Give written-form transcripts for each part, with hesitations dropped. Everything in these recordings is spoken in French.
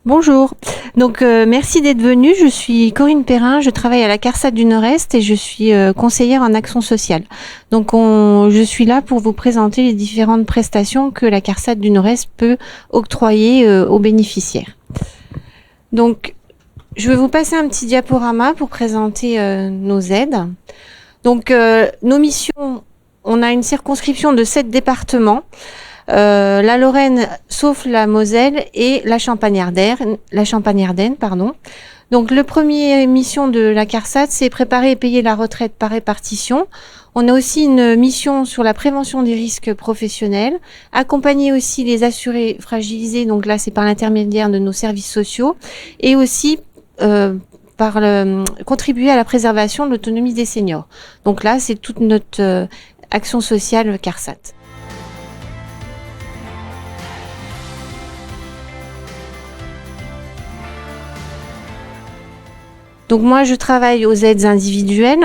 Bonjour. Merci d'être venue. Je suis Corinne Perrin, je travaille à la CARSAT du Nord-Est et je suis conseillère en action sociale. Je suis là pour vous présenter les différentes prestations que la CARSAT du Nord-Est peut octroyer aux bénéficiaires. Donc, je vais vous passer un petit diaporama pour présenter nos aides. Nos missions, on a une circonscription de 7 départements. La Lorraine, sauf la Moselle et la Champagne-Ardenne, pardon. Donc, le premier mission de la CARSAT, c'est préparer et payer la retraite par répartition. On a aussi une mission sur la prévention des risques professionnels, accompagner aussi les assurés fragilisés, donc là, c'est par l'intermédiaire de nos services sociaux, et aussi contribuer à la préservation de l'autonomie des seniors. Donc là, c'est toute notre action sociale CARSAT. Donc moi, je travaille aux aides individuelles.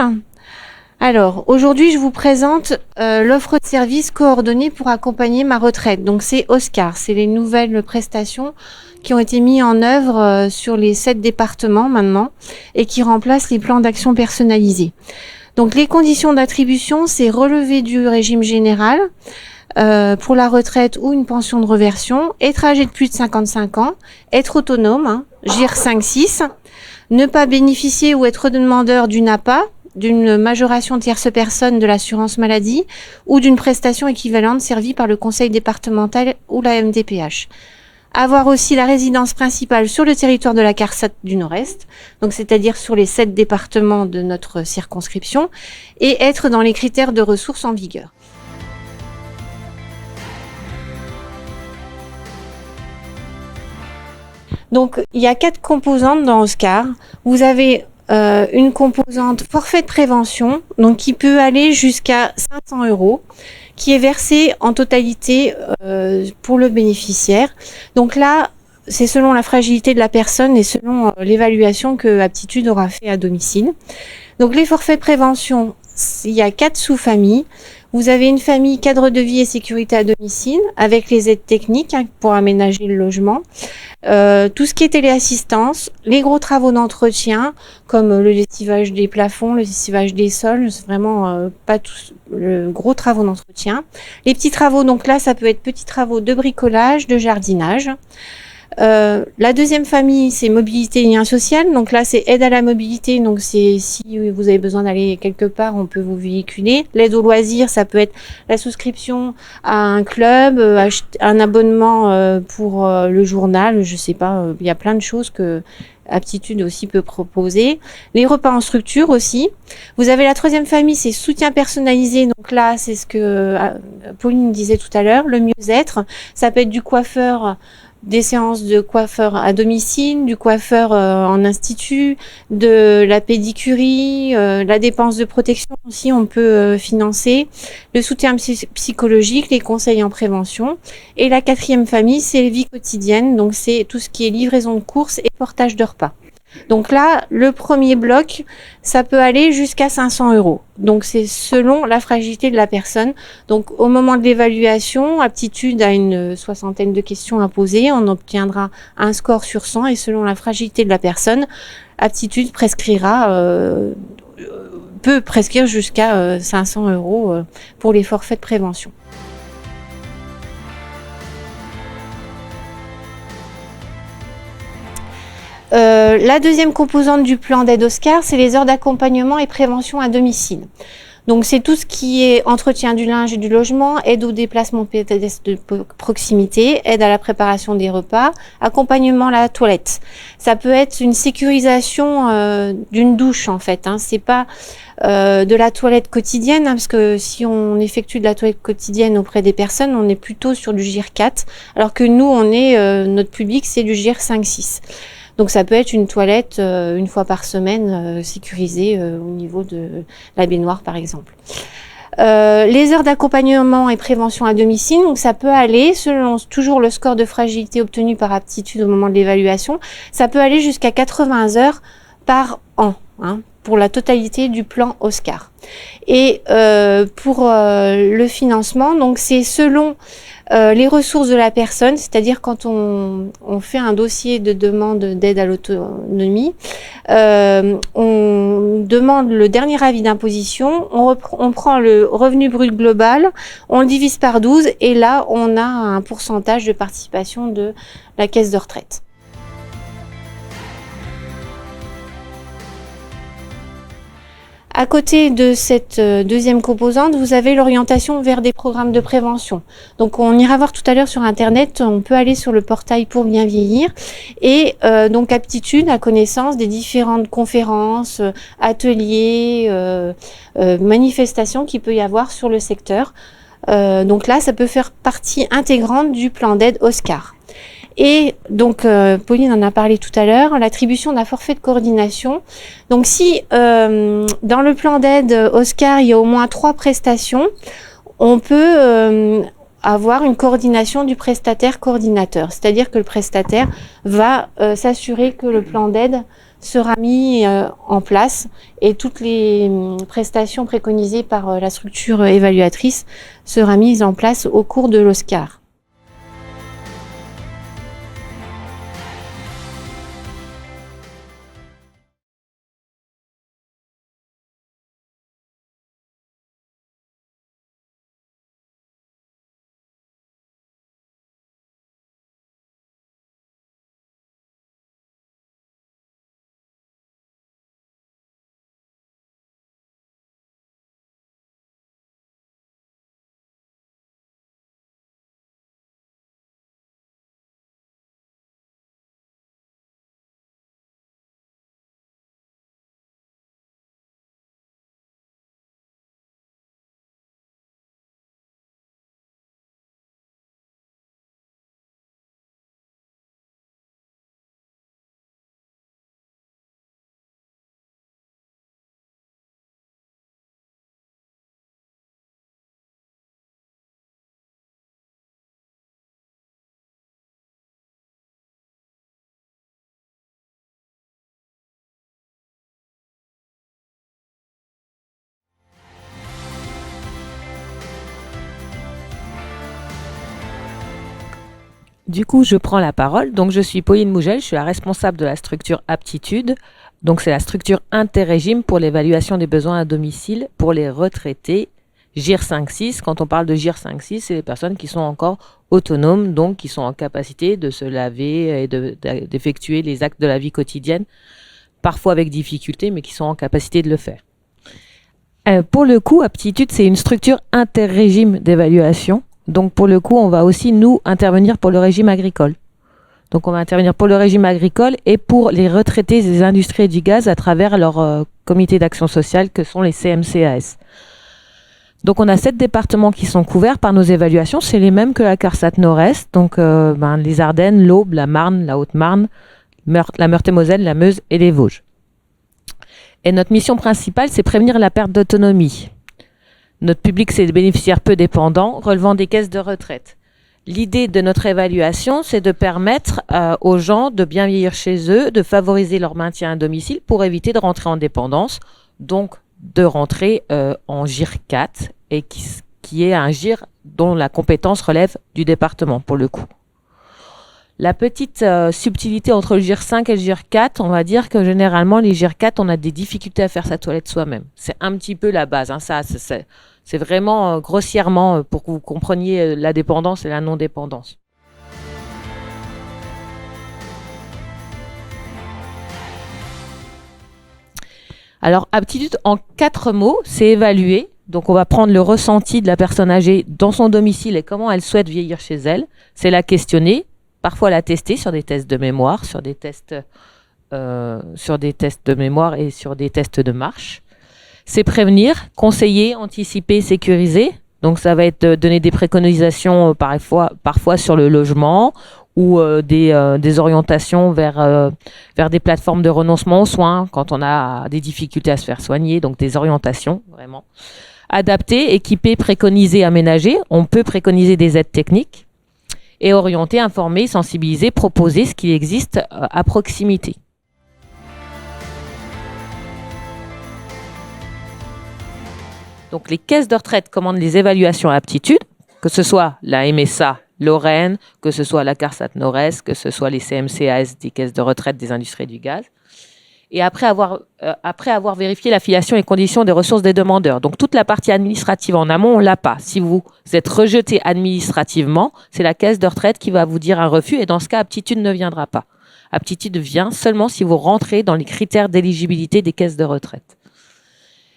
Alors, aujourd'hui, je vous présente l'offre de services coordonnée pour accompagner ma retraite. Donc, c'est Oscar, c'est les nouvelles prestations qui ont été mises en œuvre sur les 7 départements maintenant et qui remplacent les plans d'action personnalisés. Donc, les conditions d'attribution, c'est relevé du régime général pour la retraite ou une pension de reversion, être âgé de plus de 55 ans, être autonome, GIR 5-6, ne pas bénéficier ou être demandeur d'une APA, d'une majoration tierce personne de l'assurance maladie ou d'une prestation équivalente servie par le conseil départemental ou la MDPH. Avoir aussi la résidence principale sur le territoire de la CARSAT du Nord-Est, donc c'est-à-dire sur les 7 départements de notre circonscription, et être dans les critères de ressources en vigueur. Donc, il y a 4 composantes dans Oscar. Vous avez une composante forfait de prévention, donc qui peut aller jusqu'à 500 €, qui est versée en totalité pour le bénéficiaire. Donc là, c'est selon la fragilité de la personne et selon l'évaluation que Aptitude aura fait à domicile. Donc les forfaits de prévention, il y a 4 sous-familles. Vous avez une famille cadre de vie et sécurité à domicile avec les aides techniques pour aménager le logement. Tout ce qui est téléassistance, les gros travaux d'entretien comme le lessivage des plafonds, le lessivage des sols, c'est vraiment pas tous le gros travaux d'entretien. Les petits travaux, donc là ça peut être petits travaux de bricolage, de jardinage. La deuxième famille, c'est mobilité et lien social. Donc là, c'est aide à la mobilité. Donc c'est si vous avez besoin d'aller quelque part, on peut vous véhiculer. L'aide au loisir, ça peut être la souscription à un club, un abonnement pour le journal. Je sais pas, il y a plein de choses que Aptitude aussi peut proposer. Les repas en structure aussi. Vous avez la troisième famille, c'est soutien personnalisé. Donc là, c'est ce que Pauline disait tout à l'heure, le mieux-être. Ça peut être du coiffeur, des séances de coiffeur à domicile, du coiffeur en institut, de la pédicurie, la dépense de protection aussi, on peut financer, le soutien psychologique, les conseils en prévention. Et la quatrième famille, c'est les vies quotidiennes, donc c'est tout ce qui est livraison de courses et portage de repas. Donc là, le premier bloc, ça peut aller jusqu'à 500 €. Donc c'est selon la fragilité de la personne. Donc au moment de l'évaluation, Aptitude a une 60aine de questions à poser. On obtiendra un score sur 100 et selon la fragilité de la personne, Aptitude peut prescrire jusqu'à 500 € pour les forfaits de prévention. La deuxième composante du plan d'aide Oscar, c'est les heures d'accompagnement et prévention à domicile. Donc c'est tout ce qui est entretien du linge et du logement, aide au déplacement pédestre de proximité, aide à la préparation des repas, accompagnement à la toilette. Ça peut être une sécurisation d'une douche en fait. C'est pas de la toilette quotidienne, parce que si on effectue de la toilette quotidienne auprès des personnes, on est plutôt sur du GIR 4, alors que nous, notre public, c'est du GIR 5-6. Donc ça peut être une toilette une fois par semaine sécurisée au niveau de la baignoire par exemple. Les heures d'accompagnement et prévention à domicile, donc ça peut aller, selon toujours le score de fragilité obtenu par Aptitude au moment de l'évaluation, ça peut aller jusqu'à 80 heures par an. pour la totalité du plan Oscar. Et pour le financement, donc c'est selon les ressources de la personne, c'est-à-dire quand on fait un dossier de demande d'aide à l'autonomie, on demande le dernier avis d'imposition, on prend le revenu brut global, on le divise par 12 et là on a un pourcentage de participation de la caisse de retraite. À côté de cette deuxième composante, vous avez l'orientation vers des programmes de prévention. Donc on ira voir tout à l'heure sur Internet, on peut aller sur le portail Pour bien vieillir et donc aptitude à connaissance des différentes conférences, ateliers, manifestations qu'il peut y avoir sur le secteur. Donc là, ça peut faire partie intégrante du plan d'aide Oscar. Et donc, Pauline en a parlé tout à l'heure, l'attribution d'un forfait de coordination. Donc, si dans le plan d'aide Oscar, il y a au moins 3 prestations, on peut avoir une coordination du prestataire coordinateur. C'est-à-dire que le prestataire va s'assurer que le plan d'aide sera mis en place et toutes les prestations préconisées par la structure évaluatrice sera mises en place au cours de l'Oscar. Du coup, je prends la parole. Donc, je suis Pauline Mougel, je suis la responsable de la structure Aptitude. Donc, c'est la structure interrégime pour l'évaluation des besoins à domicile pour les retraités GIR 5-6. Quand on parle de GIR 5-6, c'est les personnes qui sont encore autonomes, donc qui sont en capacité de se laver et d'effectuer les actes de la vie quotidienne, parfois avec difficulté, mais qui sont en capacité de le faire. Pour le coup, Aptitude, c'est une structure interrégime d'évaluation. Donc, pour le coup, on va aussi, nous, intervenir pour le régime agricole. Donc, on va intervenir pour le régime agricole et pour les retraités des industries du gaz à travers leur comité d'action sociale que sont les CMCAS. Donc, on a 7 départements qui sont couverts par nos évaluations. C'est les mêmes que la CARSAT Nord-Est. Donc, les Ardennes, l'Aube, la Marne, la Haute-Marne, la Meurthe-et-Moselle, la Meuse et les Vosges. Et notre mission principale, c'est prévenir la perte d'autonomie. Notre public, c'est des bénéficiaires peu dépendants relevant des caisses de retraite. L'idée de notre évaluation, c'est de permettre aux gens de bien vieillir chez eux, de favoriser leur maintien à domicile pour éviter de rentrer en dépendance, donc de rentrer en GIR 4, et qui est un GIR dont la compétence relève du département pour le coup. La petite subtilité entre le GIR 5 et le GIR 4, on va dire que généralement, les GIR 4, on a des difficultés à faire sa toilette soi-même. C'est un petit peu la base, hein, c'est vraiment grossièrement pour que vous compreniez la dépendance et la non-dépendance. Alors, aptitude en 4 mots, c'est évaluer. Donc, on va prendre le ressenti de la personne âgée dans son domicile et comment elle souhaite vieillir chez elle. C'est la questionner, parfois la tester sur des tests de mémoire, sur des tests de mémoire et sur des tests de marche. C'est prévenir, conseiller, anticiper, sécuriser. Donc, ça va être donner des préconisations parfois sur le logement ou des orientations vers des plateformes de renoncement aux soins quand on a des difficultés à se faire soigner. Donc, des orientations, vraiment. Adapter, équiper, préconiser, aménager. On peut préconiser des aides techniques. Et orienter, informer, sensibiliser, proposer ce qui existe à proximité. Donc les caisses de retraite commandent les évaluations à aptitude, que ce soit la MSA Lorraine, que ce soit la CARSAT Nord-Est, que ce soit les CMCAS des caisses de retraite des industries du gaz. Et après avoir vérifié l'affiliation et conditions des ressources des demandeurs. Donc toute la partie administrative en amont, on ne l'a pas. Si vous êtes rejeté administrativement, c'est la caisse de retraite qui va vous dire un refus et dans ce cas, aptitude ne viendra pas. Aptitude vient seulement si vous rentrez dans les critères d'éligibilité des caisses de retraite.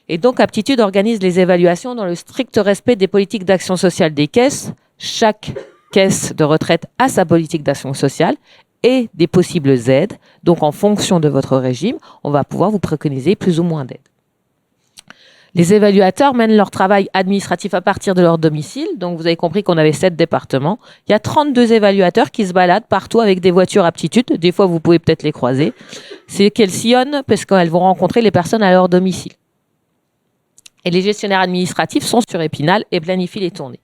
Et donc Aptitude organise les évaluations dans le strict respect des politiques d'action sociale des caisses. Chaque caisse de retraite a sa politique d'action sociale et des possibles aides. Donc, en fonction de votre régime, on va pouvoir vous préconiser plus ou moins d'aides. Les évaluateurs mènent leur travail administratif à partir de leur domicile. Donc, vous avez compris qu'on avait 7 départements. Il y a 32 évaluateurs qui se baladent partout avec des voitures Aptitude. Des fois, vous pouvez peut-être les croiser. C'est qu'elles sillonnent parce qu'elles vont rencontrer les personnes à leur domicile. Et les gestionnaires administratifs sont sur Épinal et planifient les tournées.